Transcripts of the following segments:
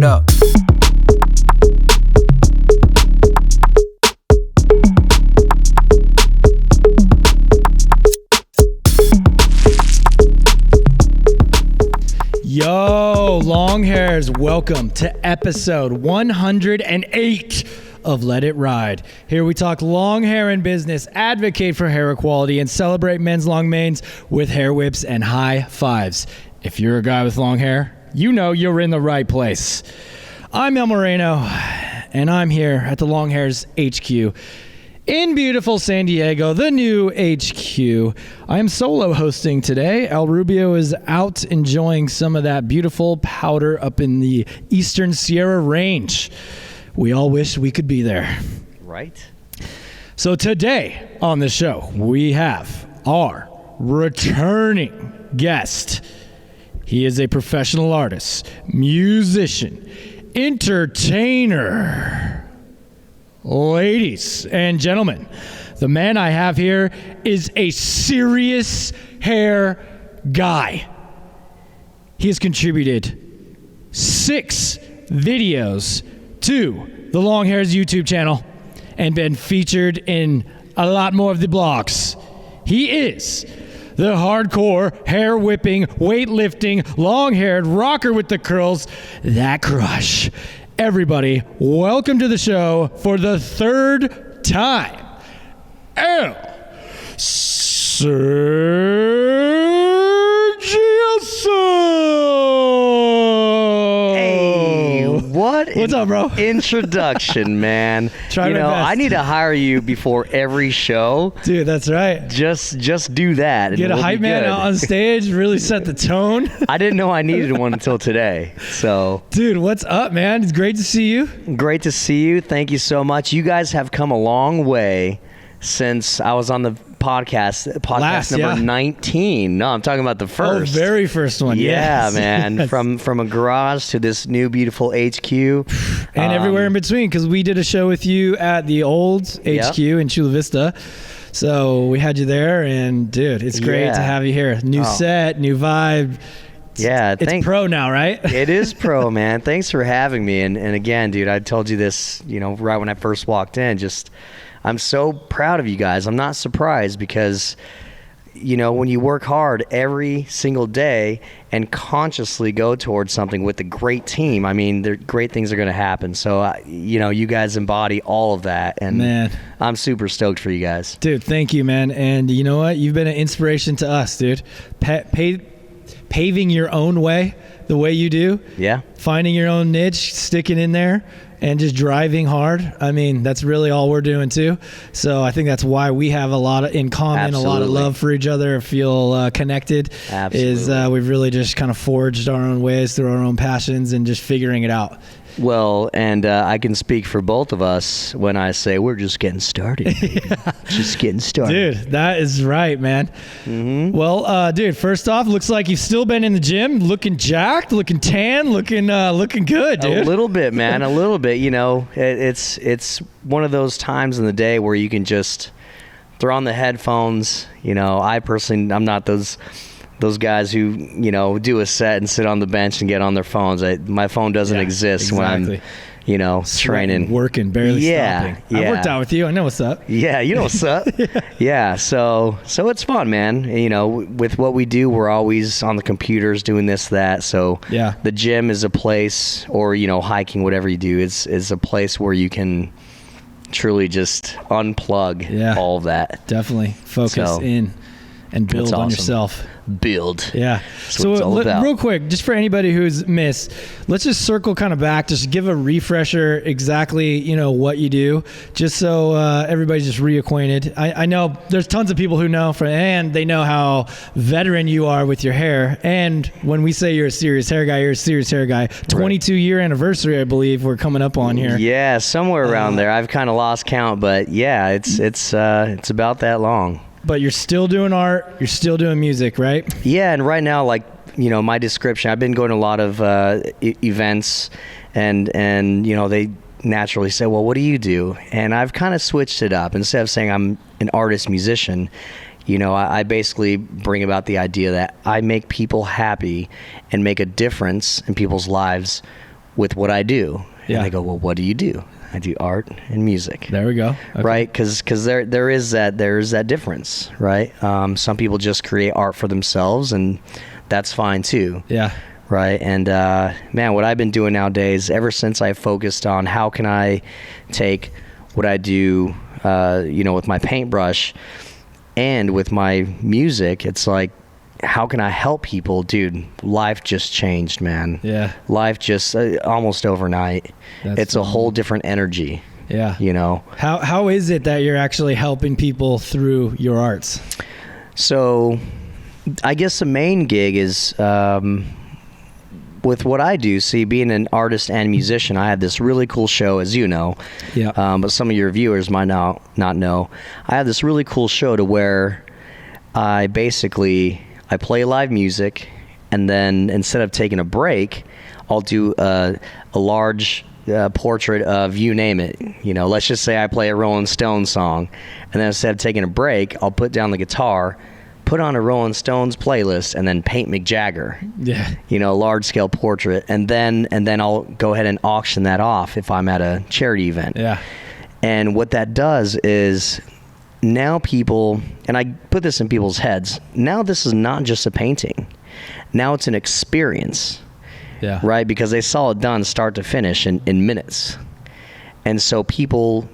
Word up. Yo, long hairs, welcome to episode 108 of Let It Ride. Here we talk long hair and business, advocate for hair equality, and celebrate men's long manes with hair whips and high fives. If you're a guy with long hair, you know you're in the right place. I'm El Moreno, and I'm here at the Longhairs HQ in beautiful San Diego, the new HQ. I am solo hosting today. El Rubio is out enjoying some of that beautiful powder up in the Eastern Sierra Range. We all wish we could be there. Right. So today on the show, we have our returning guest. He is a professional artist, musician, entertainer. Ladies and gentlemen, the man I have here is a serious hair guy. He has contributed 6 videos to the Longhairs YouTube channel and been featured in a lot more of the blogs. He is the hardcore, hair whipping, weightlifting, long-haired rocker with the curls, That Crush. Everybody, welcome to the show for the 3rd time, El Sergioso. Hey, what's up, bro? Introduction, man. Try my best. I need to hire you before every show. Dude, that's right. Just do that. And Get a hype man out on stage, really set the tone. I didn't know I needed one until today. So, dude, what's up, man? It's great to see you. Great to see you. Thank you so much. You guys have come a long way since I was on the podcast number 19. No, I'm talking about the first. Oh, very first one. Yeah, yes. man. Yes. From a garage to this new beautiful HQ. And everywhere in between, because we did a show with you at the old HQ in Chula Vista. So we had you there, and dude, it's great to have you here. New set, new vibe. It's pro now, right? It is pro, man. Thanks for having me. And again, dude, I told you this, right when I first walked in, I'm so proud of you guys. I'm not surprised because, when you work hard every single day and consciously go towards something with a great team, great things are going to happen. So, you guys embody all of that. And man, I'm super stoked for you guys. Dude, thank you, man. And you know what? You've been an inspiration to us, dude. Paving your own way the way you do. Yeah. Finding your own niche, sticking in there. And just driving hard. That's really all we're doing too. So I think that's why we have a lot in common, Absolutely. A lot of love for each other, feel connected. Absolutely. We've really just kind of forged our own ways through our own passions and just figuring it out. Well, and I can speak for both of us when I say we're just getting started, baby. Just getting started. Dude, that is right, man. Mm-hmm. Well, dude, first off, looks like you've still been in the gym, looking jacked, looking tan, looking good, dude. A little bit, man, a little bit. It's one of those times in the day where you can just throw on the headphones. I personally, I'm not those guys who, do a set and sit on the bench and get on their phones. My phone doesn't exist when I'm, training. Working, barely stopping. I worked out with you. I know what's up. Yeah, you know what's up. Yeah, so it's fun, man. With what we do, we're always on the computers doing this, that. So the gym is a place, or, hiking, whatever you do, is a place where you can truly just unplug all of that. Definitely. Focus in and build on yourself. Build. Yeah. So real quick, just for anybody who's missed, let's just circle kind of back, just give a refresher exactly, what you do, just so everybody's just reacquainted. I know there's tons of people who know and they know how veteran you are with your hair. And when we say you're a serious hair guy, you're a serious hair guy. 22-year anniversary, I believe we're coming up on here. Yeah, somewhere around there. I've kind of lost count, but yeah, it's about that long. But you're still doing art, you're still doing music, right? Yeah, and right now, my description, I've been going to a lot of events, and they naturally say, well, what do you do? And I've kind of switched it up. Instead of saying I'm an artist musician, I basically bring about the idea that I make people happy and make a difference in people's lives with what I do. Yeah. And they go, well, what do you do? I do art and music. There we go. Okay. Right? Because there is that difference, right? Some people just create art for themselves, and that's fine too. Yeah. Right. And man, what I've been doing nowadays, ever since I focused on how can I take what I do, with my paintbrush and with my music, it's like, how can I help people? Dude, life just changed, man. Yeah. Life just almost overnight. It's a whole different energy. Yeah. How is it that you're actually helping people through your arts? So I guess the main gig is with what I do. See, being an artist and musician, I have this really cool show, as you know. Yeah. But some of your viewers might not know. I have this really cool show to where I play live music, and then instead of taking a break, I'll do a large portrait of you name it. Let's just say I play a Rolling Stones song, and then instead of taking a break, I'll put down the guitar, put on a Rolling Stones playlist, and then paint Mick Jagger. Yeah. Large scale portrait, and then I'll go ahead and auction that off if I'm at a charity event. Yeah. And what that does is, now people, and I put this in people's heads, now this is not just a painting. Now it's an experience. Yeah. Right? Because they saw it done start to finish in minutes. And so people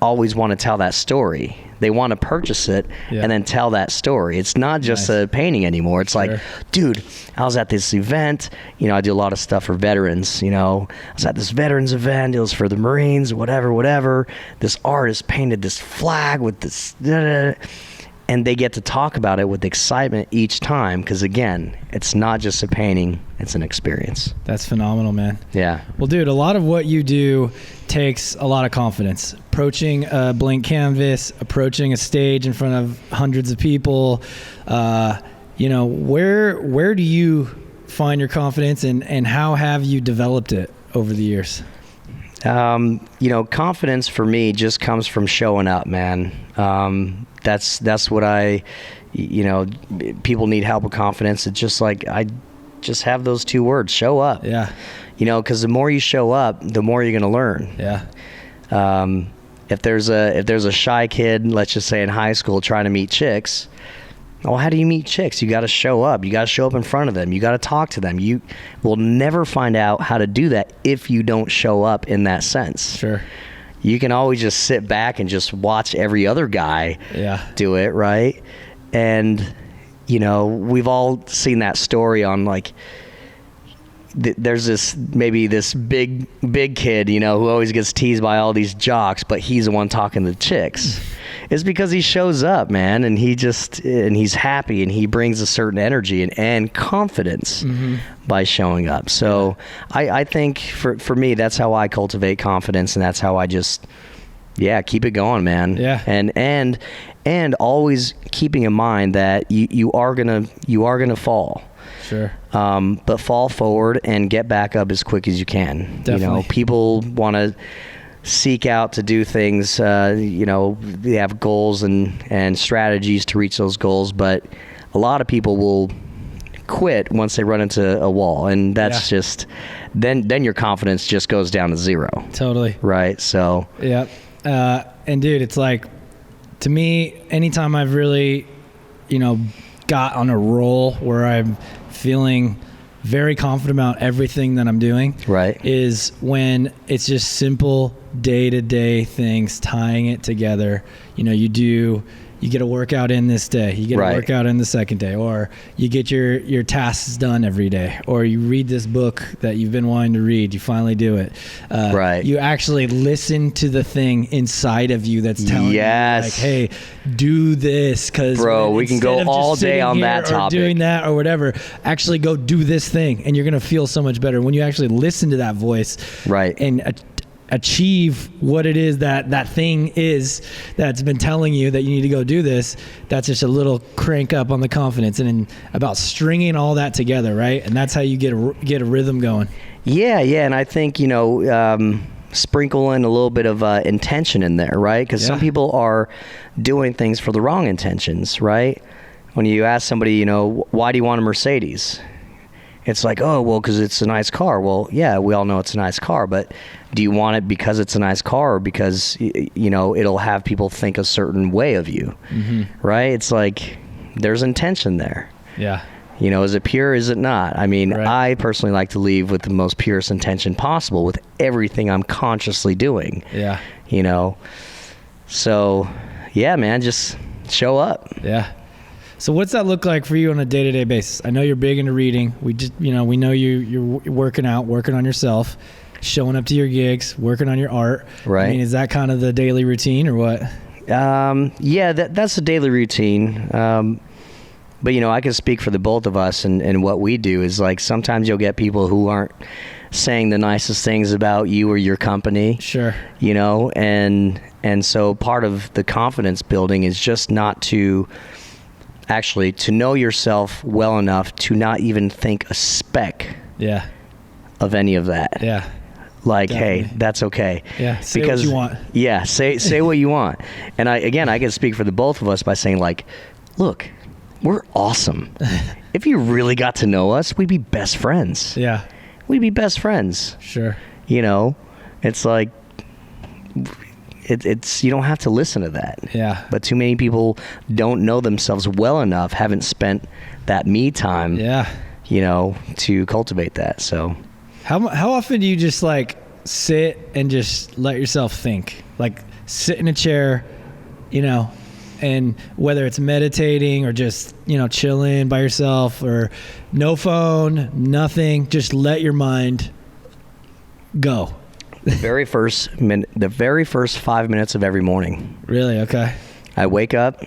always want to tell that story. They want to purchase it and then tell that story. It's not just a painting anymore. It's like, dude, I was at this event. I do a lot of stuff for veterans. I was at this veterans event. It was for the Marines, whatever. This artist painted this flag with this, and they get to talk about it with excitement each time. Because again, it's not just a painting; it's an experience. That's phenomenal, man. Yeah. Well, dude, a lot of what you do takes a lot of confidence. Approaching a blank canvas, approaching a stage in front of hundreds of people. Where do you find your confidence, and how have you developed it over the years? Confidence for me just comes from showing up, man. That's what people need help with confidence. It's just like, I just have those two words, show up. Yeah. Because the more you show up, the more you're going to learn. Yeah. If there's a shy kid, let's just say in high school, trying to meet chicks, well, how do you meet chicks? You got to show up. You got to show up in front of them. You got to talk to them. You will never find out how to do that if you don't show up in that sense. Sure. You can always just sit back and just watch every other guy do it, right? And, we've all seen that story on, like, there's this big kid, who always gets teased by all these jocks, but he's the one talking to chicks. It's because he shows up, man, and he's happy, and he brings a certain energy and confidence by showing up. So I think for me, that's how I cultivate confidence, and that's how I just keep it going, man. Yeah. And always keeping in mind that you are gonna fall. Sure. But fall forward and get back up as quick as you can. Definitely. People want to seek out to do things, they have goals and strategies to reach those goals, but a lot of people will quit once they run into a wall, and that's just, then your confidence just goes down to zero. Totally. Right. So. Yeah. And dude, it's like, to me, anytime I've really, got on a roll where I'm feeling very confident about everything that I'm doing, right, is when it's just simple day-to-day things, tying it together. You get a workout in this day, you get a workout in the second day, or you get your tasks done every day, or you read this book that you've been wanting to read, you finally do it. You actually listen to the thing inside of you that's telling you, like, hey, do this, because bro, we can go all day on that topic, or doing that or whatever. Actually go do this thing, and you're gonna feel so much better when you actually listen to that voice, right, and achieve what it is that thing is that's been telling you that you need to go do this. That's just a little crank up on the confidence, and about stringing all that together, right? And that's how you get a rhythm going. Yeah, and I think sprinkle in a little bit of intention in there, right? Because some people are doing things for the wrong intentions, right? When you ask somebody, why do you want a Mercedes? It's like, oh, well, because it's a nice car. Well, yeah, we all know it's a nice car, but do you want it because it's a nice car or because, you know, it'll have people think a certain way of you, right? It's like there's intention there. Yeah. You know, is it pure? Is it not? I mean, Right. I personally like to leave with the most purest intention possible with everything I'm consciously doing. Yeah. You know, so yeah, man, just show up. Yeah. So what's that look like for you on a day-to-day basis? I know you're big into reading. We know you're working out, working on yourself, showing up to your gigs, working on your art. Right. I mean, is that kind of the daily routine or what? Yeah, that's the daily routine. But, you know, I can speak for the both of us and what we do is like sometimes you'll get people who aren't saying the nicest things about you or your company. Sure. You know, and so part of the confidence building is just not to actually to know yourself well enough to not even think a speck Yeah. of any of that. Yeah. Like, Definitely. hey, that's okay. Yeah. Say what you want. Yeah, say what you want. And I can speak for the both of us by saying like, look, we're awesome. If you really got to know us, we'd be best friends. Yeah. We'd be best friends. Sure. You know, it's like, it's you don't have to listen to that. Yeah. But too many people don't know themselves well enough, haven't spent that me time, Yeah. you know, to cultivate that. So How often do you just like sit and just let yourself think? Like sit in a chair, you know, and whether it's meditating or just, you know, chilling by yourself or no phone, nothing, just let your mind go. the very first 5 minutes of every morning, Really? Okay. I wake up,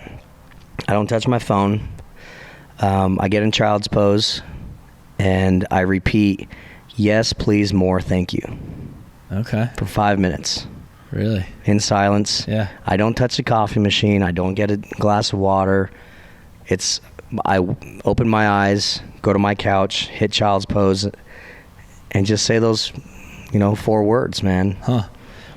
I don't touch my phone, I get in child's pose, and I repeat, yes, please, more, thank you, Okay. for 5 minutes. Really? In silence. Yeah. I don't touch the coffee machine. I don't get a glass of water. I open my eyes, go to my couch, hit child's pose, and just say those, you know, 4 words, man. Huh.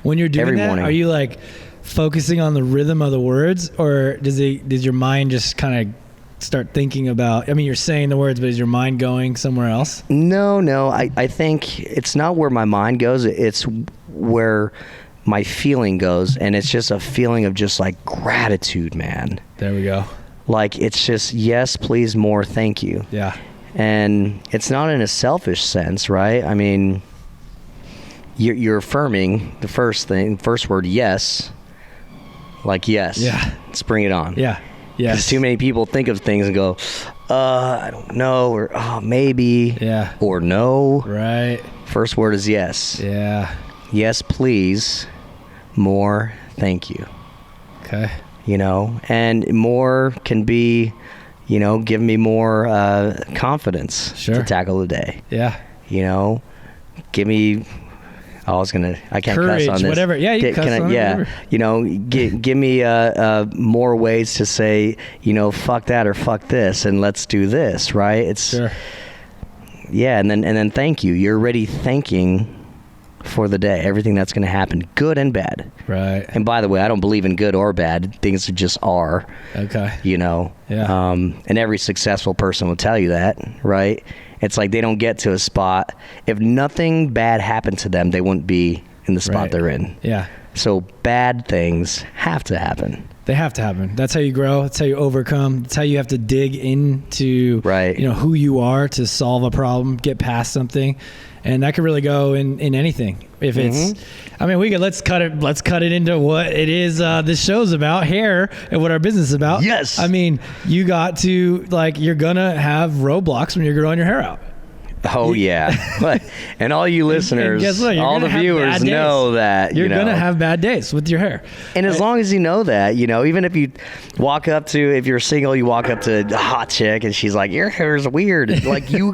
When you're doing Every that, morning. are you like focusing on the rhythm of the words or does your mind just kind of start thinking about, I mean, you're saying the words, but is your mind going somewhere else? No. I think it's not where my mind goes. It's where my feeling goes, and it's just a feeling of just like gratitude, man. There we go. Like it's just yes, please, more, thank you. Yeah. And it's not in a selfish sense, right? I mean, you're affirming the first word, yes. Like yes. Yeah. Let's bring it on. Yeah. Yes. Because too many people think of things and go, I don't know, or maybe. Yeah. Or no. Right. First word is yes. Yeah. Yes, please. More, thank you. Okay. You know, and more can be, you know, give me more confidence Sure. to tackle the day. Yeah. You know, give me. I can't Courage, cuss on this. whatever. Yeah, you cuss on it, yeah. whatever. You know, give me more ways to say, you know, fuck that or fuck this, and let's do this. Right? It's Sure. yeah, and then thank you. You're already thanking for the day, everything that's going to happen, good and bad. Right. And by the way, I don't believe in good or bad. Things just are. Okay. You know. Yeah. And every successful person will tell you that, right? It's like they don't get to a spot. If nothing bad happened to them, they wouldn't be in the spot Right. they're in. Yeah. So bad things have to happen. They have to happen. That's how you grow. That's how you overcome. That's how you have to dig into, Right. you know, who you are to solve a problem, get past something. And that could really go in anything. If it's, I mean, let's cut it into what it is this show's about, hair, and what our business is about. Yes. I mean, you got to, like, you're going to have roadblocks when you're growing your hair out. Oh, yeah. And all you listeners, guess what? You're all gonna the have viewers bad days. know that. You're you know. going to have bad days with your hair. And as long as you know that, you know, even if you if you're single, you walk up to a hot chick and she's like, your hair's weird. Like you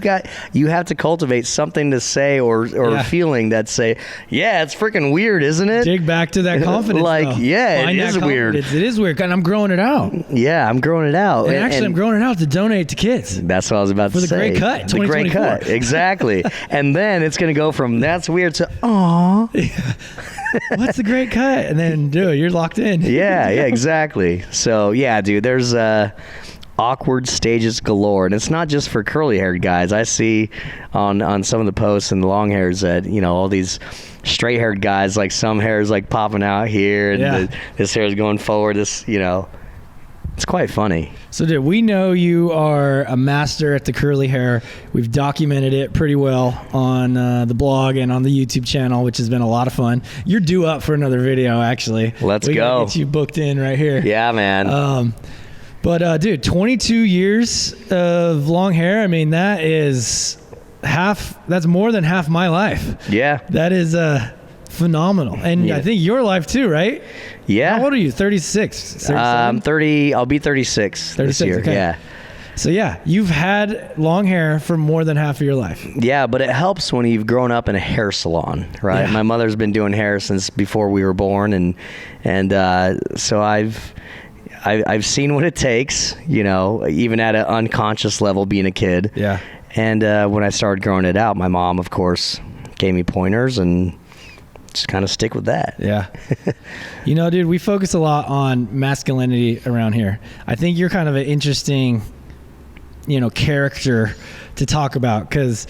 have to cultivate something to say or Yeah. feeling that say, yeah, it's freaking weird, isn't it? Dig back to that confidence. Like, though. yeah, Find it that is weird. confidence. It is weird. And I'm growing it out. Yeah, I'm growing it out. And actually, I'm growing it out to donate to kids. That's what I was about to For say. the great cut, The great 2024. cut, exactly. And then it's going to go from that's weird to, aw. What's the great cut? And then, dude, you're locked in. Yeah, exactly. So, yeah, dude, there's awkward stages galore, and it's not just for curly haired guys. I see on some of the posts and the long hairs that, you know, all these straight haired guys, like some hair is like popping out here, and this hair is going forward. This, you know, it's quite funny. So, dude, we know you are a master at the curly hair. We've documented it pretty well on the blog and on the YouTube channel, which has been a lot of fun. You're due up for another video, actually. Let's we go. gotta get you booked in right here. Yeah, man. But dude, 22 years of long hair. I mean, that is that's more than half my life. Yeah. That is phenomenal. And I think your life too, right? Yeah. How old are you? 36? 30. I'll be 36 this year. Okay. Yeah. So yeah, you've had long hair for more than half of your life. Yeah, but it helps when you've grown up in a hair salon, right? Yeah. My mother's been doing hair since before we were born, and so I've seen what it takes, you know, even at an unconscious level being a kid. Yeah. And when I started growing it out, my mom, of course, gave me pointers, and just kind of stick with that. Yeah. You know, dude, we focus a lot on masculinity around here. I think you're kind of an interesting, you know, character to talk about, because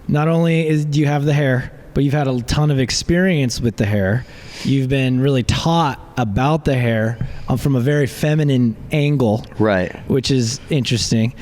not only do you have the hair, but you've had a ton of experience with the hair. You've been really taught about the hair from a very feminine angle, right? Which is interesting.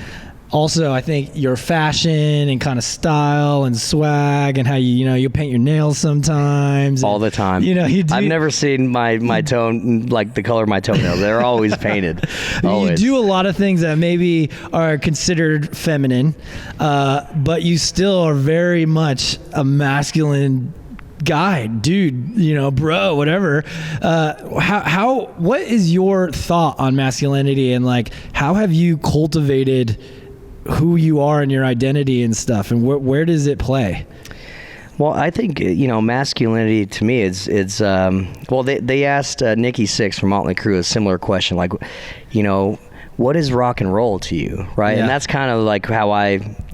Also, I think your fashion and kind of style and swag, and how you paint your nails sometimes. All the time. You know, I've never seen my tone, like the color of my toenails. They're always painted. Always. You do a lot of things that maybe are considered feminine, but you still are very much a masculine guy, dude, you know, bro, whatever. What is your thought on masculinity, and like, how have you cultivated who you are and your identity and stuff, and where does it play? Well, I think, you know, masculinity to me is well, they asked Nikki Sixx from Motley Crue a similar question, like, you know, what is rock and roll to you, right? Yeah. And that's kind of like how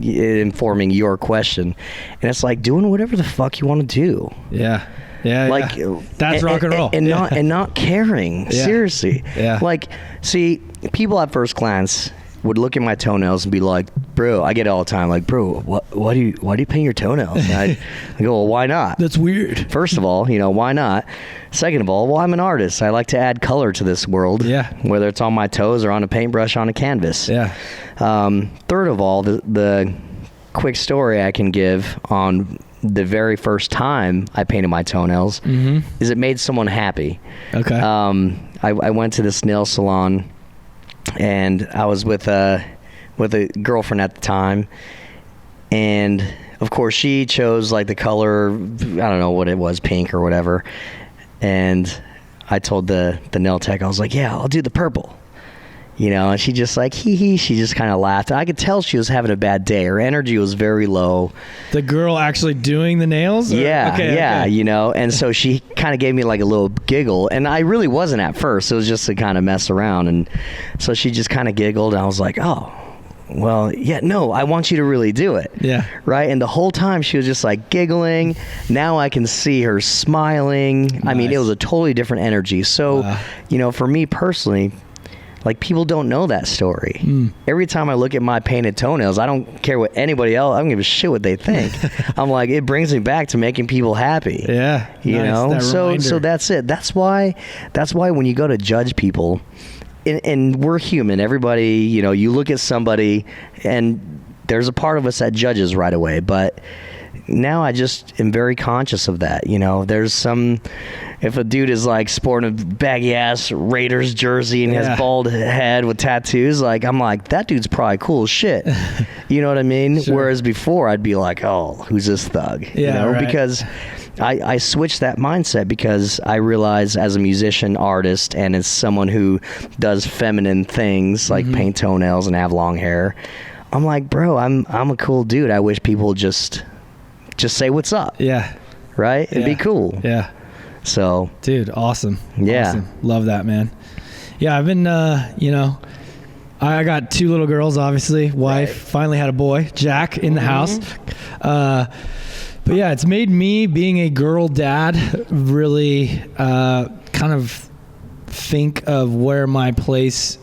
informing your question, and it's like doing whatever the fuck you want to do. Yeah. Like that's rock and roll, and not caring. Yeah. Seriously. Yeah. Like, see, people at first glance would look at my toenails and be like, bro, I get it all the time, like, bro, why do you paint your toenails? And I go, well, why not? That's weird. First of all, you know, why not? Second of all, well, I'm an artist. I like to add color to this world. Yeah. Whether it's on my toes or on a paintbrush on a canvas. Yeah. Third of all, the quick story I can give on the very first time I painted my toenails is it made someone happy. Okay. I went to this nail salon, and I was with a girlfriend at the time, and of course she chose like the color, I don't know what it was, pink or whatever, and I told the nail tech, I was like, yeah, I'll do the purple, you know, and she just like, hee, she just kind of laughed. I could tell she was having a bad day. Her energy was very low. The girl actually doing the nails? Yeah, okay. You know, and so she kind of gave me like a little giggle, and I really wasn't at first. It was just to kind of mess around, and so she just kind of giggled, and I was like, oh, well, yeah, no, I want you to really do it. Yeah. Right? And the whole time she was just like giggling. Now I can see her smiling. Nice. I mean, it was a totally different energy. So, you know, for me personally, like, people don't know that story. Every time I look at my painted toenails, I don't care what anybody else, I don't give a shit what they think. I'm like, it brings me back to making people happy. Yeah. You know? So that's it. That's why when you go to judge people, and we're human, everybody, you know, you look at somebody and there's a part of us that judges right away, but now I just am very conscious of that. You know, if a dude is like sporting a baggy ass Raiders jersey and has bald head with tattoos, like, I'm like, that dude's probably cool as shit. You know what I mean? Sure. Whereas before I'd be like, oh, who's this thug? Yeah, you know, right. Because I switched that mindset because I realized as a musician, artist, and as someone who does feminine things like paint toenails and have long hair, I'm like, bro, I'm a cool dude. I wish people just say what's up. Yeah. Right? It'd be cool. Yeah. So. Dude, awesome. Yeah. Awesome. Love that, man. Yeah, I've been, you know, I got 2 little girls, obviously. Wife, finally had a boy, Jack, in the house. But yeah, it's made me, being a girl dad, really kind of think of where my place,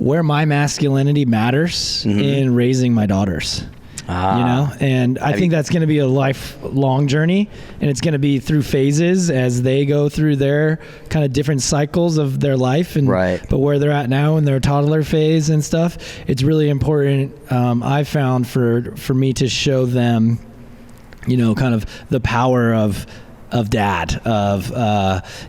where my masculinity matters in raising my daughters. And I think that's going to be a lifelong journey, and it's going to be through phases as they go through their kind of different cycles of their life. And but where they're at now in their toddler phase and stuff, it's really important. I found for me to show them, kind of the power of dad,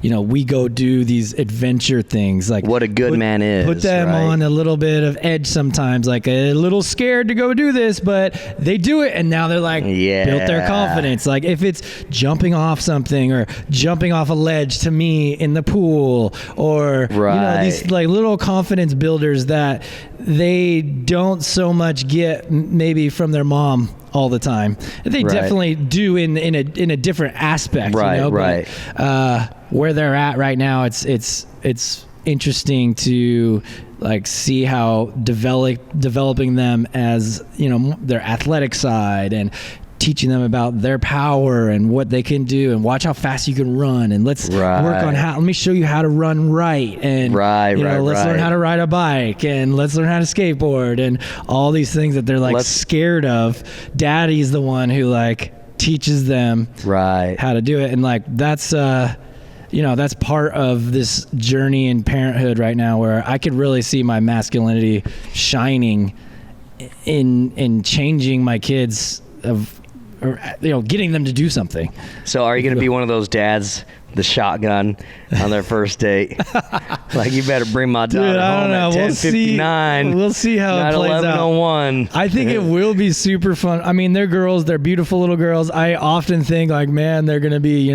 we go do these adventure things, like what a good man is. Put them on a little bit of edge sometimes, like a little scared to go do this, but they do it, and now they're like built their confidence. Like if it's jumping off something or jumping off a ledge to me in the pool, or these like little confidence builders that they don't so much get maybe from their mom all the time. They definitely do in a different aspect, But where they're at right now, it's interesting to like see how developing them as their athletic side, and teaching them about their power and what they can do, and watch how fast you can run, and let's work on let me show you how to run right, and let's learn how to ride a bike, and let's learn how to skateboard, and all these things that they're like scared of. Daddy's the one who like teaches them how to do it, and like that's that's part of this journey in parenthood right now, where I could really see my masculinity shining in changing my kids or getting them to do something. So are you going to be one of those dads, the shotgun on their first date? Like, you better bring my daughter home at 10:59. We'll see how it plays out. 11:01. I think it will be super fun. I mean, they're girls. They're beautiful little girls. I often think like, man, they're going to be,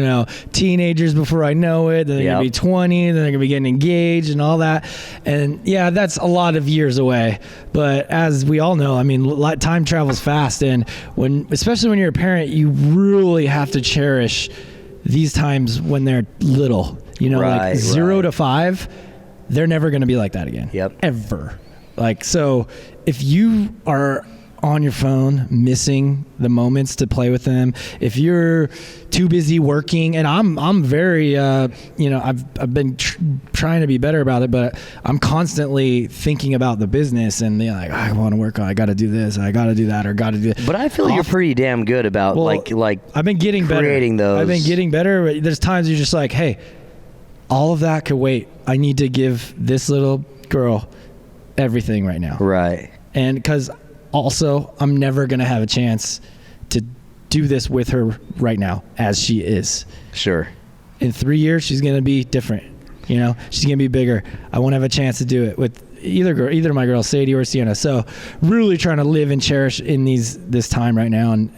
teenagers before I know it. Then they're going to be 20. Then they're going to be getting engaged and all that. And yeah, that's a lot of years away. But as we all know, I mean, time travels fast. And especially when you're a parent, you really have to cherish these times when they're little, like 0 to 5, they're never going to be like that again. Ever. Like, so if you are on your phone missing the moments to play with them, if you're too busy working, and I'm very I've been trying to be better about it, but I'm constantly thinking about the business, and like, I want to work on, I got to do this, I got to do that, or got to do that. But I feel you're pretty damn good about like I've been getting creating better. those. I've been getting better, but there's times you're just like, hey, all of that could wait. I need to give this little girl everything right now. And because also, I'm never going to have a chance to do this with her right now as she is. Sure. In 3 years, she's going to be different. She's going to be bigger. I won't have a chance to do it with either of my girls, Sadie or Sienna. So really trying to live and cherish in this time right now. And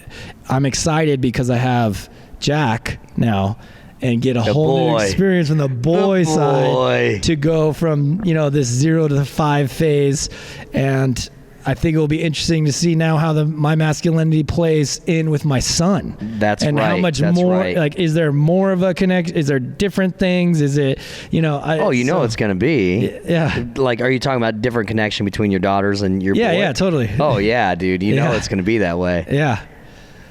I'm excited because I have Jack now, and get a whole new experience from the boy side to go from, this 0 to 5 phase. And I think it will be interesting to see now how my masculinity plays in with my son. How much more, like, is there more of a connection? Is there different things? Is it, it's going to be. Yeah. Like, are you talking about different connection between your daughters and your boy? Yeah, totally. Oh, yeah, dude. It's going to be that way. Yeah.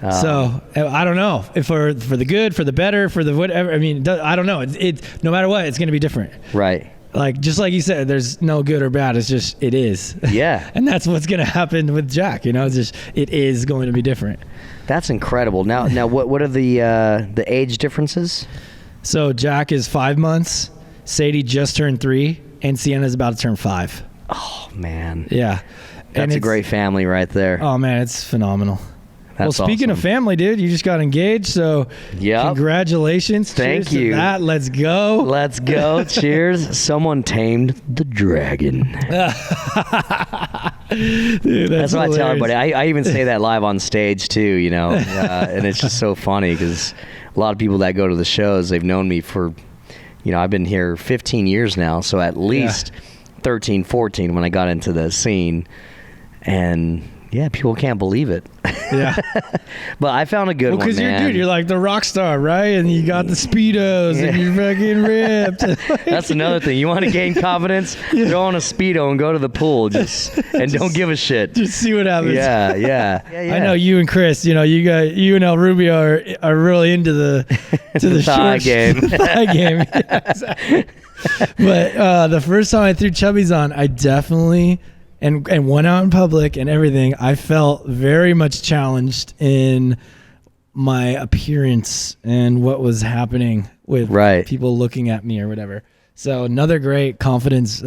So I don't know if for the good, for the better, for the whatever. I mean, I don't know. It no matter what, it's going to be different. Right. Like, just like you said, there's no good or bad. It's just, it is. Yeah. And that's what's going to happen with Jack. It's just, it is going to be different. That's incredible. Now what are the age differences? So Jack is 5 months. Sadie just turned 3, and Sienna's about to turn 5. Oh, man. Yeah. That's a great family right there. Oh, man, it's phenomenal. That's speaking of family, dude, you just got engaged, so congratulations. Thank Cheers you. To that. Let's go. Let's go. Cheers. Someone tamed the dragon. Dude, that's what I tell everybody. I even say that live on stage too, and it's just so funny because a lot of people that go to the shows, they've known me for, I've been here 15 years now, so at least 13, 14 when I got into the scene. And yeah, people can't believe it. Yeah. But I found a good one, man. You're like the rock star, right? And you got the Speedos and you're fucking ripped. That's another thing. You want to gain confidence? Throw on a Speedo and go to the pool and don't give a shit. Just see what happens. Yeah. I know you and Chris, you and El Rubio are really into the thigh game. Thigh game. Yeah, exactly. But the first time I threw chubbies on, I definitely and went out in public and everything, I felt very much challenged in my appearance and what was happening with people looking at me or whatever. So another great confidence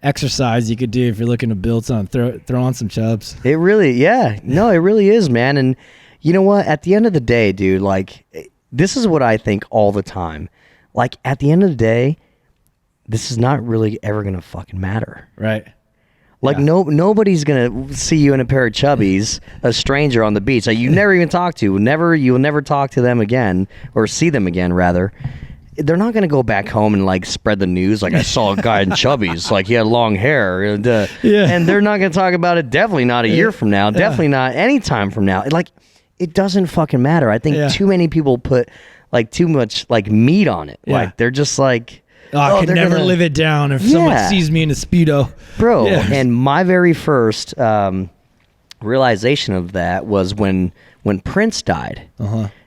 exercise you could do if you're looking to build something, throw on some chubs. It really is, man. And you know what? At the end of the day, dude, like, this is what I think all the time. Like, at the end of the day, this is not really ever going to fucking matter. Right. Like, nobody's going to see you in a pair of chubbies, a stranger on the beach that you never even talk to. You'll never talk to them again, or see them again, rather. They're not going to go back home and, like, spread the news. Like, I saw a guy in chubbies. Like, he had long hair. And they're not going to talk about it. Definitely not a year from now. Definitely not any time from now. Like, it doesn't fucking matter. I think too many people put, like, too much, like, meat on it. Yeah. Like, they're just like... I can never live it down if someone sees me in a Speedo. Bro, and my very first realization of that was when Prince died.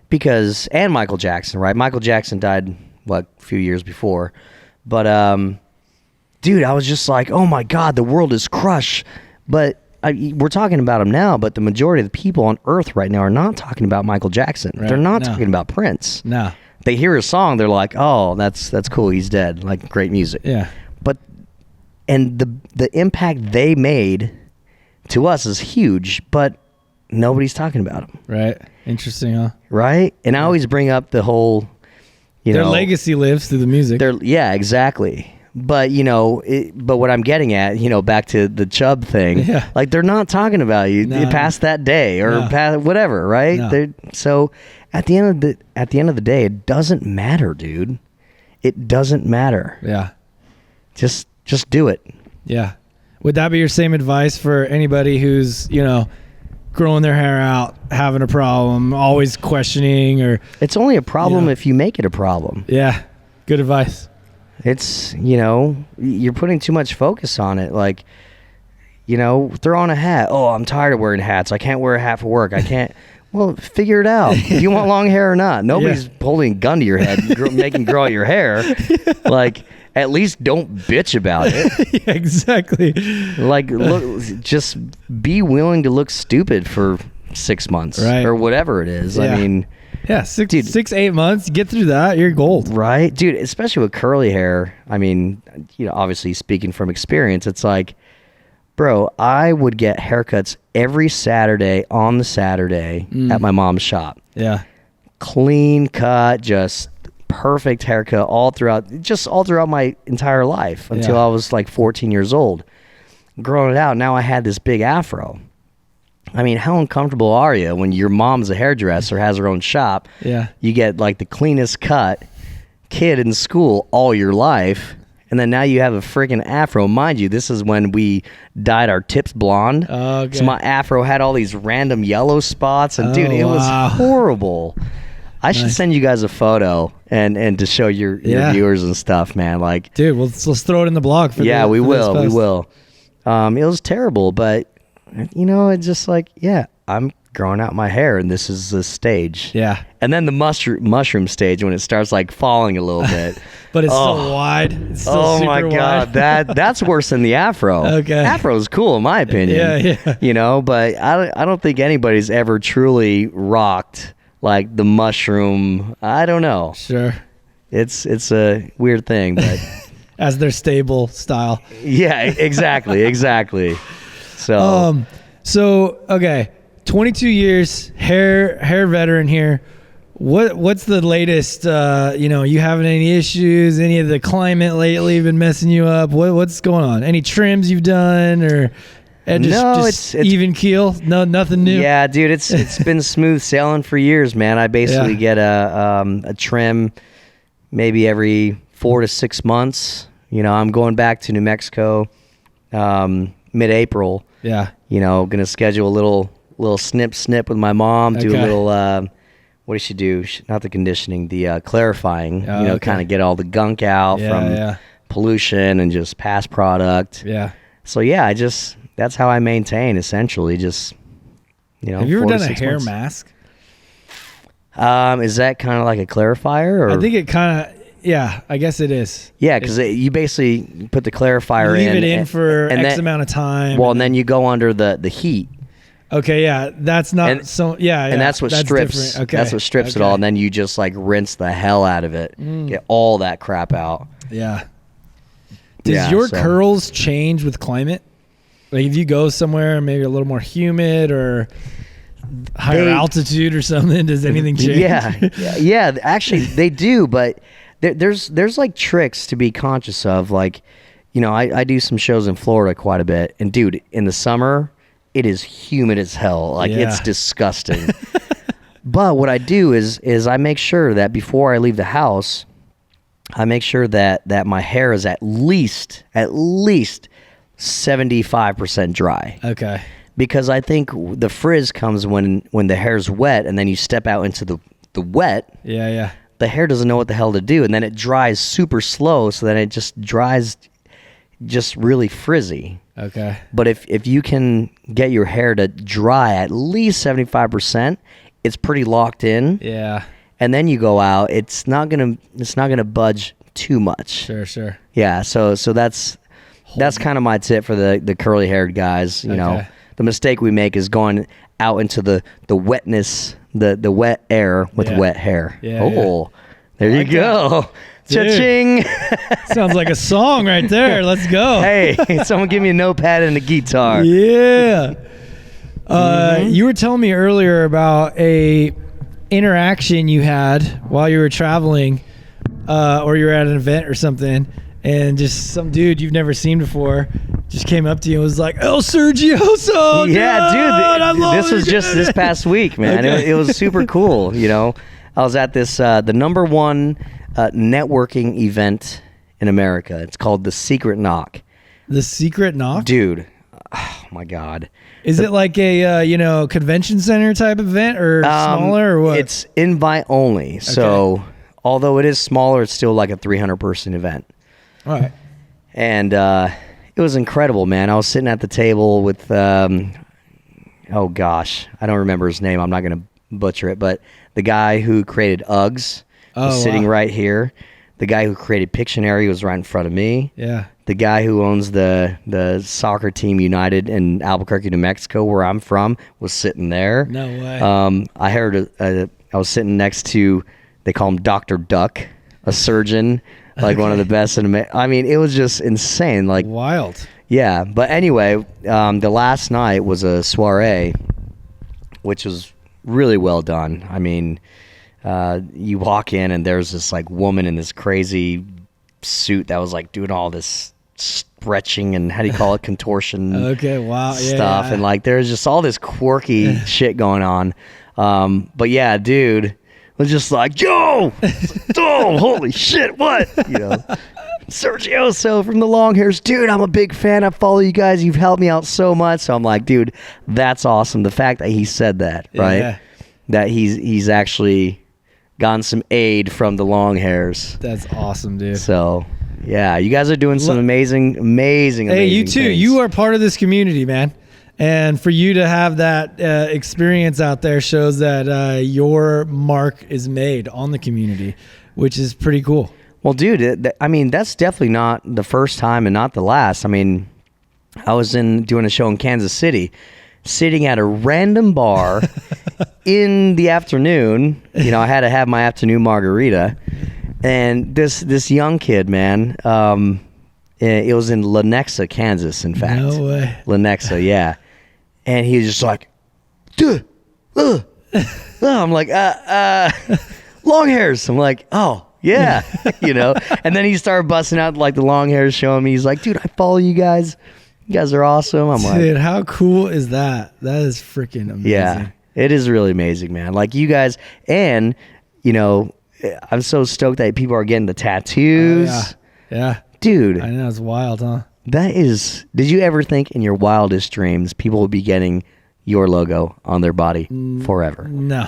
Because, and Michael Jackson, right? Michael Jackson died, a few years before. But, dude, I was just like, oh my God, the world is crushed. But we're talking about him now, but the majority of the people on Earth right now are not talking about Michael Jackson. Right. They're not talking about Prince. No. They hear his song, they're like, oh, that's cool, he's dead. Like, great music. Yeah. But, and the impact they made to us is huge, but nobody's talking about him. Right. Interesting, huh? Right? And I always bring up the whole, their legacy lives through the music. Yeah, exactly. But, but what I'm getting at, back to the chub thing, like, they're not talking about you past that day or past whatever, right? No. So at the end of the day, it doesn't matter, dude. It doesn't matter. Yeah. Just do it. Yeah. Would that be your same advice for anybody who's, growing their hair out, having a problem, always questioning, or... It's only a problem if you make it a problem. Yeah. Good advice. It's, you're putting too much focus on it. Like, throw on a hat. Oh, I'm tired of wearing hats. I can't wear a hat for work. I can't. Well, figure it out. If you want long hair or not. Nobody's holding a gun to your head, making grow out your hair. Like, at least don't bitch about it. Yeah, exactly. Like, look, just be willing to look stupid for 6 months, right, or whatever it is. I mean, yeah, 8 months, get through that, you're gold, right, dude? Especially with curly hair. I mean, obviously speaking from experience, it's like, bro, I would get haircuts every Saturday on the Saturday at my mom's shop. Yeah, clean cut, just perfect haircut all throughout my entire life until I was like 14 years old. Growing it out, now I had this big afro. I mean, how uncomfortable are you when your mom's a hairdresser, has her own shop? Yeah. You get like the cleanest cut kid in school all your life, and then now you have a freaking afro. Mind you, this is when we dyed our tips blonde. Okay. So my afro had all these random yellow spots, and dude, it was horrible. I should send you guys a photo and to show your viewers and stuff, man. Like, dude, let's throw it in the blog. We will. It was terrible, but it's just like, I'm growing out my hair, and this is the stage. Yeah. And then the mushroom stage when it starts like falling a little bit. But it's still wide. It's still my God, that's worse than the afro. Okay. Afro's cool in my opinion. Yeah. But I don't think anybody's ever truly rocked like the mushroom. I don't know. Sure. It's a weird thing, but as their stable style. Yeah, exactly. So okay, 22 years, hair veteran here. What's the latest? You having any issues? Any of the climate lately been messing you up? What's going on? Any trims you've done, or it's even keel? No, nothing new. Yeah, dude, it's been smooth sailing for years, man. I basically get a trim maybe every 4 to 6 months. I'm going back to New Mexico mid-April. Yeah. gonna schedule a little snip with my mom. Do a little what does she do? Not the conditioning, the clarifying. Kind of get all the gunk out from pollution and just past product. Yeah. So yeah, that's how I maintain, essentially. Just Have you ever done a hair mask? Is that kind of like a clarifier? Or? I think it kind of. Yeah, I guess it is. Yeah, because you basically put the clarifier in. Leave it in for X amount of time. Well, and then you go under the heat. Okay, yeah, that's not and that's what strips. Different. Okay, that's what strips it all, and then you just like rinse the hell out of it, get all that crap out. Yeah. Does your curls change with climate? Like if you go somewhere maybe a little more humid or higher altitude or something, does anything change? Yeah. Actually, they do, but there's like tricks to be conscious of. Like, I do some shows in Florida quite a bit, and dude, in the summer, it is humid as hell. Like it's disgusting. But what I do is I make sure that before I leave the house, I make sure that my hair is at least 75% dry. Okay. Because I think the frizz comes when the hair's wet, and then you step out into the wet. Yeah. The hair doesn't know what the hell to do, and then it dries super slow, so then it just dries just really frizzy. Okay. But if you can get your hair to dry at least 75%, it's pretty locked in. Yeah. And then you go out, it's not gonna budge too much. Sure. Yeah. So that's kind of my tip for the curly haired guys. The mistake we make is going out into the wetness, the wet air with wet hair. Yeah. There you go. Cha-ching. Sounds like a song right there. Let's go. Hey, someone give me a notepad and a guitar. Yeah. You were telling me earlier about a interaction you had while you were traveling, or you were at an event or something, and just some dude you've never seen before just came up to you and was like, El Sergioso. Yeah, dude. This was just this past week, man. Okay. It was super cool. I was at this the #1 networking event in America. It's called The Secret Knock. The Secret Knock? Dude. Oh my God. Is it like a convention center type event or smaller or what? It's invite only. Okay. So although it is smaller, it's still like a 300-person event. All right. And it was incredible, man. I was sitting at the table with oh gosh, I don't remember his name. I'm not going to butcher it, but the guy who created Uggs was sitting right here. The guy who created Pictionary was right in front of me. Yeah. The guy who owns the soccer team United in Albuquerque, New Mexico, where I'm from, was sitting there. No way. I heard I was sitting next to, they call him Dr. Duck, a surgeon, like one of the best in I mean, it was just insane. Like wild. Yeah. But anyway, the last night was a soiree, which was really well done. I mean, you walk in and there's this like woman in this crazy suit that was like doing all this stretching and how do you call it, contortion stuff. And like there's just all this quirky shit going on. But yeah, dude was just like, yo, oh, holy shit, what? Sergioso from the Longhairs. Dude, I'm a big fan. I follow you guys. You've helped me out so much. So I'm like, dude, that's awesome. The fact that he said that, right? Yeah. That he's actually gotten some aid from the Longhairs. That's awesome, dude. So, yeah, you guys are doing some amazing Hey, you too. Things. You are part of this community, man. And for you to have that experience out there shows that your mark is made on the community, which is pretty cool. Well, dude, I mean, that's definitely not the first time and not the last. I mean, I was doing a show in Kansas City, sitting at a random bar in the afternoon. I had to have my afternoon margarita. And this young kid, man, it was in Lenexa, Kansas, in fact. No way. Lenexa, yeah. And he was just like, I'm like, Longhairs. I'm like, oh, yeah, And then he started busting out like the Longhairs, showing me. He's like, dude, I follow you guys. You guys are awesome. I'm like, dude, how cool is that? That is freaking amazing. Yeah, it is really amazing, man. Like you guys, and I'm so stoked that people are getting the tattoos. Yeah. Dude. I know, it's wild, huh? Did you ever think in your wildest dreams people would be getting your logo on their body forever? No.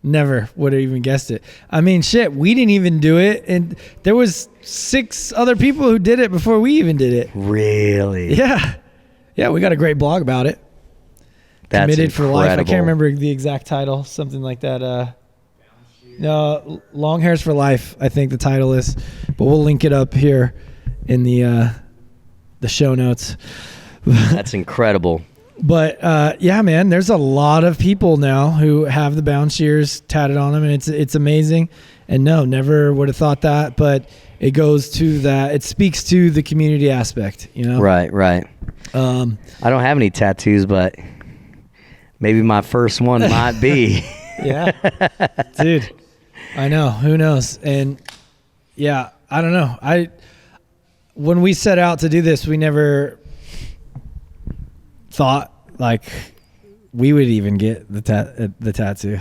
Never would have even guessed it. I mean, shit, we didn't even do it, and there was 6 other people who did it before we even did it. Really? Yeah. Yeah, we got a great blog about it. That's Committed incredible. for life. I can't remember the exact title. Something like that. No, Long Hairs for Life, I think the title is. But we'll link it up here in the show notes. That's incredible. But yeah, man, there's a lot of people now who have the bound shears tatted on them, and it's amazing. And no, never would have thought that, but it goes to that. It speaks to the community aspect, you know. Right. I don't have any tattoos, but maybe my first one might be. Yeah, dude. I know. Who knows? And yeah, I don't know. When we set out to do this, we never thought like we would even get the tattoo.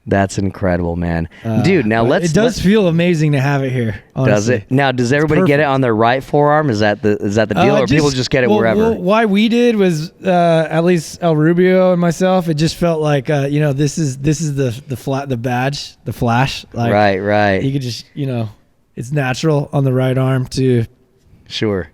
That's incredible, man. Dude, now it does feel amazing to have it here, honestly. Does it? Now, does everybody get it on their right forearm? Is that the deal, or people just get it wherever? Why we did was at least El Rubio and myself. It just felt like this is the badge, the flash. Like, right. You could just it's natural on the right arm to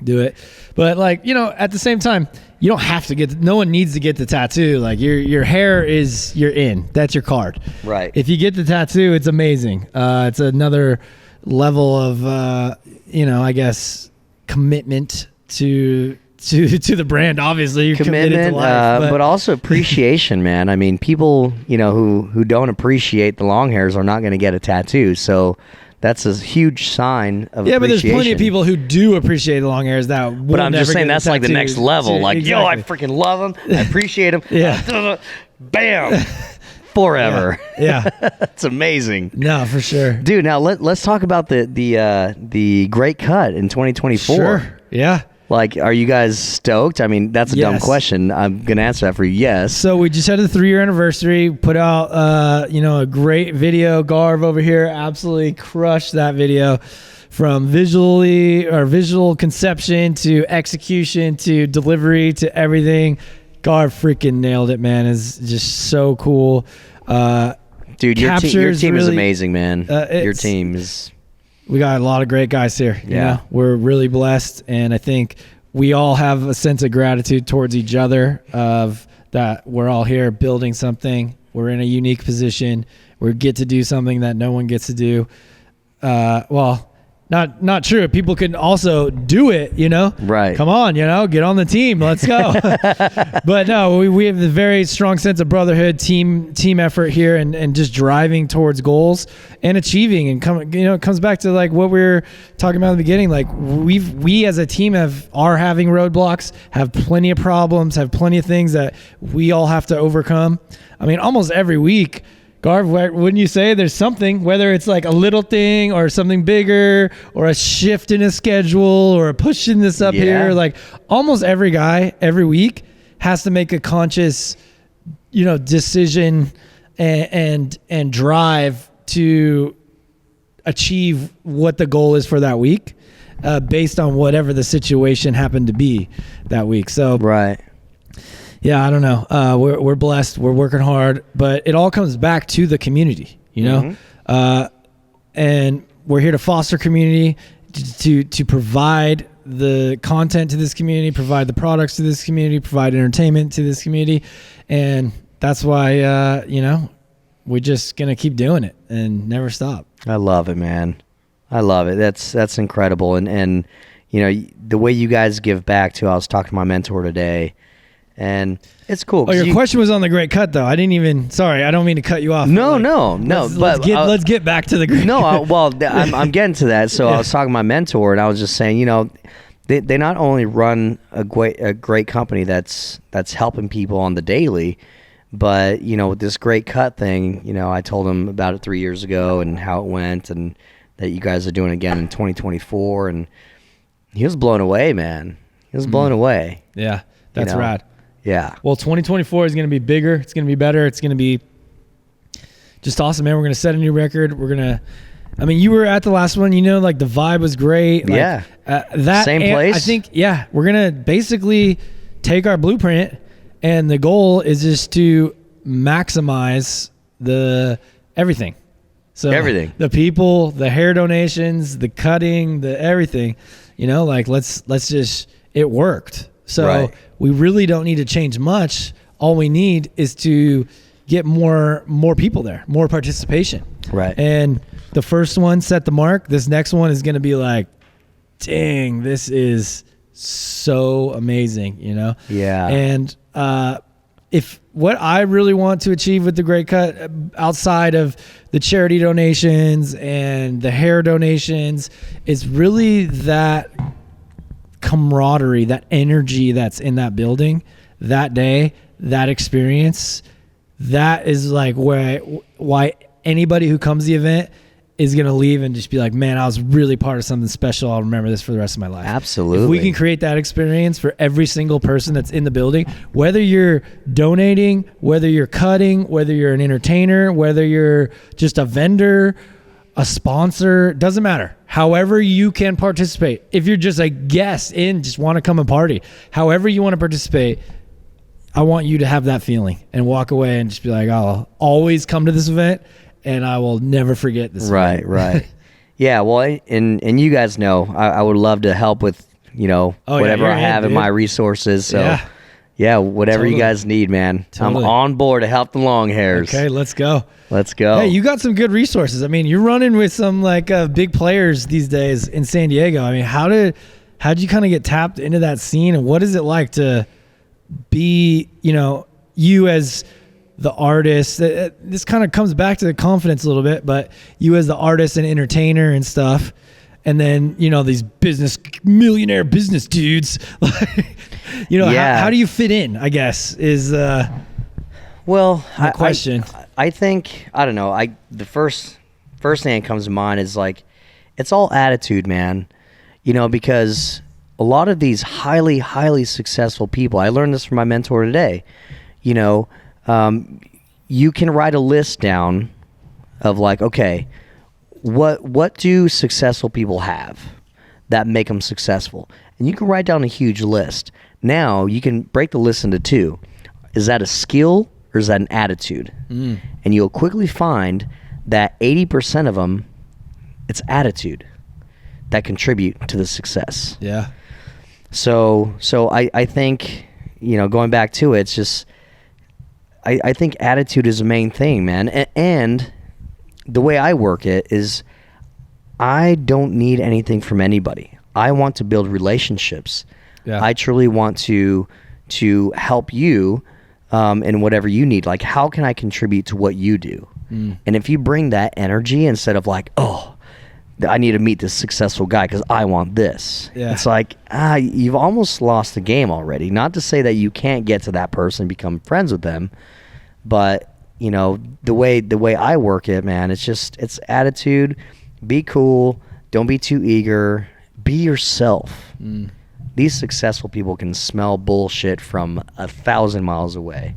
do it, but at the same time, you don't have to no one needs to get the tattoo. Like your hair is you're in. That's your card. Right. If you get the tattoo, it's amazing. It's another level of I guess commitment to the brand. Obviously, you're committed to life, but also appreciation, man. I mean, people who don't appreciate the long hairs are not going to get a tattoo. So that's a huge sign of appreciation. But there's plenty of people who do appreciate the long hairs that will. But I'm just saying that's like the next level. Like, exactly. I freaking love them. I appreciate them. Yeah. Bam. Forever. Yeah. It's amazing. No, for sure. Dude, now let's talk about the great cut in 2024. Sure. Yeah. Like, are you guys stoked? I mean, that's a dumb question. I'm going to answer that for you. Yes. So we just had the 3-year anniversary, put out, a great video. Garv over here absolutely crushed that video, from visual conception to execution to delivery to everything. Garv freaking nailed it, man. It's just so cool. Dude, your team is amazing, man. Your team is... We got a lot of great guys here. Yeah. We're really blessed, and I think we all have a sense of gratitude towards each other of that we're all here building something. We're in a unique position. We get to do something that no one gets to do. Not true. People can also do it, Right. Come on, get on the team. Let's go. But no, we have a very strong sense of brotherhood, team effort here, and just driving towards goals and achieving. And it comes back to like what we were talking about in the beginning. Like we as a team are having roadblocks, have plenty of problems, have plenty of things that we all have to overcome. I mean, almost every week, Garv, wouldn't you say there's something, whether it's like a little thing or something bigger or a shift in a schedule or pushing this up here, like almost every guy every week has to make a conscious, decision and drive to achieve what the goal is for that week, based on whatever the situation happened to be that week. So, right. Yeah, I don't know. We're blessed. We're working hard, but it all comes back to the community, and we're here to foster community, to provide the content to this community, provide the products to this community, provide entertainment to this community, and that's why we're just gonna keep doing it and never stop. I love it, man. I love it. That's incredible, and the way you guys give back too. I was talking to my mentor today. And it's cool. Oh, your question was on the great cut, though. I didn't even. Sorry, I don't mean to cut you off. No. Let's get back to the great. No, I'm getting to that. So I was talking to my mentor, and I was just saying, they not only run a great company that's helping people on the daily, but with this great cut thing, I told him about it 3 years ago and how it went, and that you guys are doing it again in 2024, and he was blown away, man. He was blown away. Yeah, that's rad. Yeah. Well, 2024 is going to be bigger. It's going to be better. It's going to be just awesome, man. We're going to set a new record. We're going to I mean, you were at the last one, like the vibe was great. Like, Yeah. That Same place. I think, we're going to basically take our blueprint, and the goal is just to maximize everything. So Everything. the people, the hair donations, the cutting, the everything, like let's just, it worked. So Right. we really don't need to change much. All we need is to get more people there, more participation. Right. And the first one set the mark. This next one is going to be like, dang, this is so amazing, Yeah. And if what I really want to achieve with the Great Cut, outside of the charity donations and the hair donations, is really that camaraderie, that energy that's in that building that day, that experience. That is like why anybody who comes to the event is going to leave and just be like, man, I was really part of something special. I'll remember this for the rest of my life. Absolutely. If we can create that experience for every single person that's in the building, whether you're donating, whether you're cutting, whether you're an entertainer, whether you're just a vendor, a sponsor, doesn't matter. However you can participate. If you're just a guest just want to come and party, however you want to participate, I want you to have that feeling and walk away and just be like, I'll always come to this event and I will never forget this. Right, right. Yeah, well, and you guys know, I would love to help with, whatever I have in my resources. So, yeah, whatever you guys need, man. Totally. I'm on board to help the long hairs. Okay, let's go. Let's go. Hey, you got some good resources. I mean, you're running with some big players these days in San Diego. I mean, how'd you kind of get tapped into that scene, and what is it like to be, you as the artist? This kind of comes back to the confidence a little bit, but you as the artist and entertainer and stuff, and then these millionaire business dudes, how do you fit in, I guess, is well, the question. I think, I don't know, the first thing that comes to mind is like, it's all attitude, man. Because a lot of these highly, highly successful people, I learned this from my mentor today, you can write a list down of like, okay, what do successful people have that make them successful? And you can write down a huge list. Now you can break the list into two. Is that a skill or is that an attitude? And you'll quickly find that 80% of them, it's attitude that contribute to the success. Yeah. So I think, going back to it, it's just, I think attitude is the main thing, man. And the way I work it is I don't need anything from anybody. I want to build relationships. Yeah. I truly want to help you in whatever you need. Like, how can I contribute to what you do? And if you bring that energy instead of like, oh, I need to meet this successful guy because I want this. Yeah. It's like, you've almost lost the game already. Not to say that you can't get to that person and become friends with them, but the way I work it, man, it's attitude. Be cool. Don't be too eager. Be yourself. These successful people can smell bullshit from 1,000 miles away,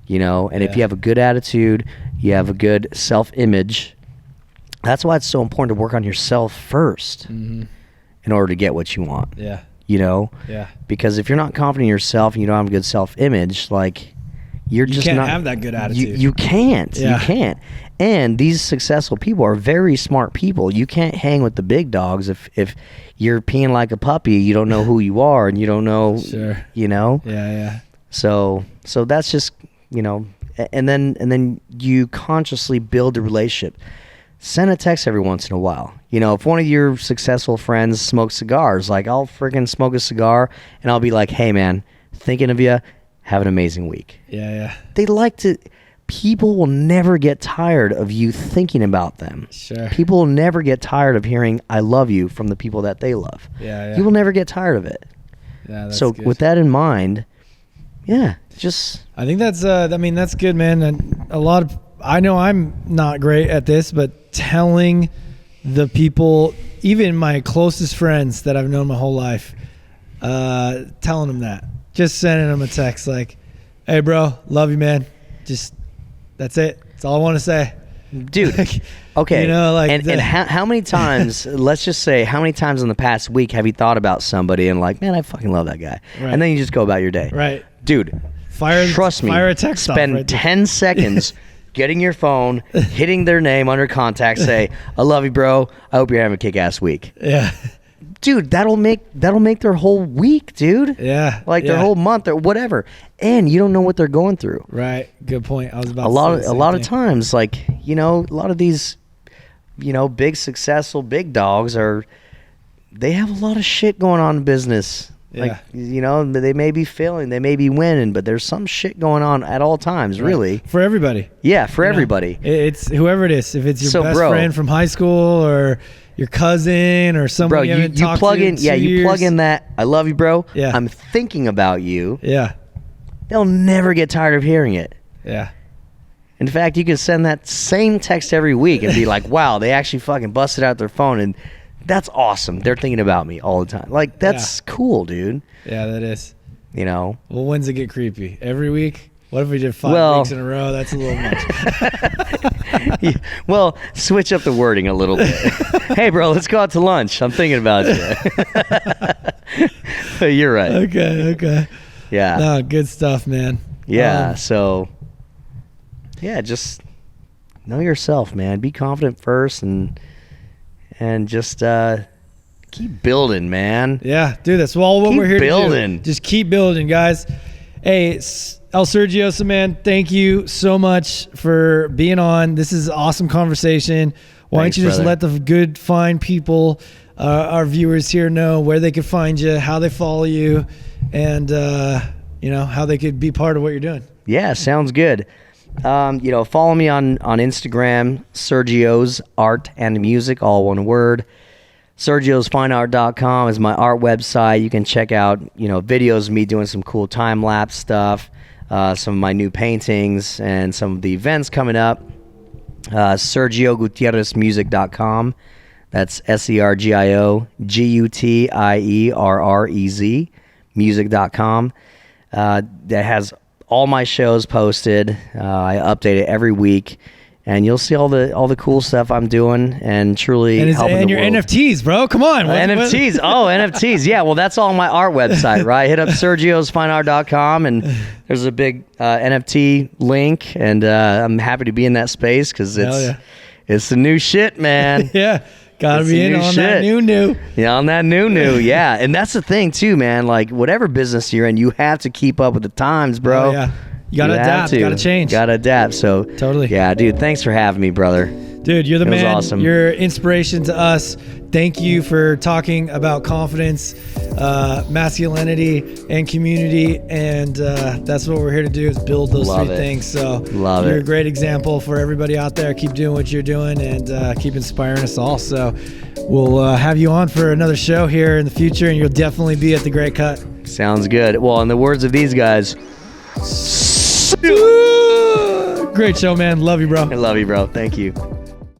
and if you have a good attitude, you have a good self-image. That's why it's so important to work on yourself first in order to get what you want. Yeah. Yeah. Because if you're not confident in yourself and you don't have a good self-image, like you can't have that good attitude. You can't. Yeah. You can't. And these successful people are very smart people. You can't hang with the big dogs if you're peeing like a puppy. You don't know who you are, and you don't know. Sure. Yeah. So that's just and then you consciously build a relationship. Send a text every once in a while. If one of your successful friends smokes cigars, like I'll freaking smoke a cigar and I'll be like, hey man, thinking of you, have an amazing week. Yeah. They like to, people will never get tired of you thinking about them. Sure. People will never get tired of hearing I love you from the people that they love. Yeah. You will never get tired of it. Yeah, that's good. With that in mind, just. I think that's good, man. And I know I'm not great at this, but telling the people, even my closest friends that I've known my whole life, telling them that. Just sending them a text like, hey, bro, love you, man. Just, that's it. That's all I want to say. dude. Okay. You know, like and how many times? Let's just say, how many times in the past week have you thought about somebody and like, man, I fucking love that guy, Right. and then you just go about your day, right. dude? Trust me. Fire a text off spend right there. 10 seconds getting your phone, hitting their name under contact, say, I love you, bro. I hope you're having a kick-ass week. Yeah. Dude, that'll make their whole week, dude. Yeah. Like their yeah. whole month or whatever. And you don't know what they're going through. Right. Good point. I was about A to lot say of the a same lot thing. of times, like, you know, a lot of these, you know, big successful big dogs they have a lot of shit going on in business. Yeah. Like, you know, they may be failing, they may be winning, but there's some shit going on at all times, Right. really. For everybody. Yeah, for You know, everybody. It's whoever it is. If it's your So, best bro, friend from high school or your cousin or someone Bro, you haven't you talked plug to in, yeah, you years. plug in that I love you, bro. Yeah. I'm thinking about you. Yeah. They'll never get tired of hearing it. Yeah. In fact, you can send that same text every week and be like, wow, they actually fucking busted out their phone, and that's awesome. They're thinking about me all the time. Like, that's cool, dude. Yeah, that is. You know? Well, when's it get creepy? Every week? What if we did 5 Well- weeks in a row? That's a little much. Yeah, well, switch up the wording a little bit. Hey, bro, let's go out to lunch. I'm thinking about you. You're right. Okay. Yeah. No, good stuff, man. Yeah. So, yeah, just know yourself, man. Be confident first, and just keep building, man. Yeah, dude, that's all what Keep we're here to building. do. Just keep building, guys. Hey, El Sergioso, man, thank you so much for being on. This is an awesome conversation. Why Thanks, don't you just brother. let the good, fine people, our viewers here, know where they can find you, how they follow you, and you know, how they could be part of what you're doing. Yeah, sounds good. You know, follow me on Instagram, Sergio's Art and Music, all one word. SergiosFineArt.com is my art website. You can check out, you know, videos of me doing some cool time-lapse stuff, some of my new paintings, and some of the events coming up. SergioGutierrezmusic.com. That's SergioGutierrez music.com. That has all my shows posted. I update it every week, and you'll see all the cool stuff I'm doing, and truly helping and the your world. NFTs, bro. Come on. NFTs. Oh, NFTs. Yeah, well, that's all on my art website, right? Hit up sergiosfineart.com, and there's a big NFT link, and I'm happy to be in that space because it's the new shit, man. Yeah. Gotta It's be the in new on shit. that new. Yeah, on that new. Yeah, and that's the thing too, man. Like, whatever business you're in, you have to keep up with the times, bro. Oh, yeah. You gotta have adapt. to. You gotta change. Gotta adapt. So Totally. Yeah, dude. Thanks for having me, brother. Dude, you're the It was man. awesome. You're inspiration to us. Thank you for talking about confidence, masculinity, and community. And that's what we're here to do, is build those Love three it. things. So Love you're it. a great example for everybody out there. Keep doing what you're doing, and keep inspiring us all. So we'll have you on for another show here in the future, and you'll definitely be at the Great Cut. Sounds good. Well, in the words of these guys, Great show, man. Love you, bro. I love you, bro. Thank you.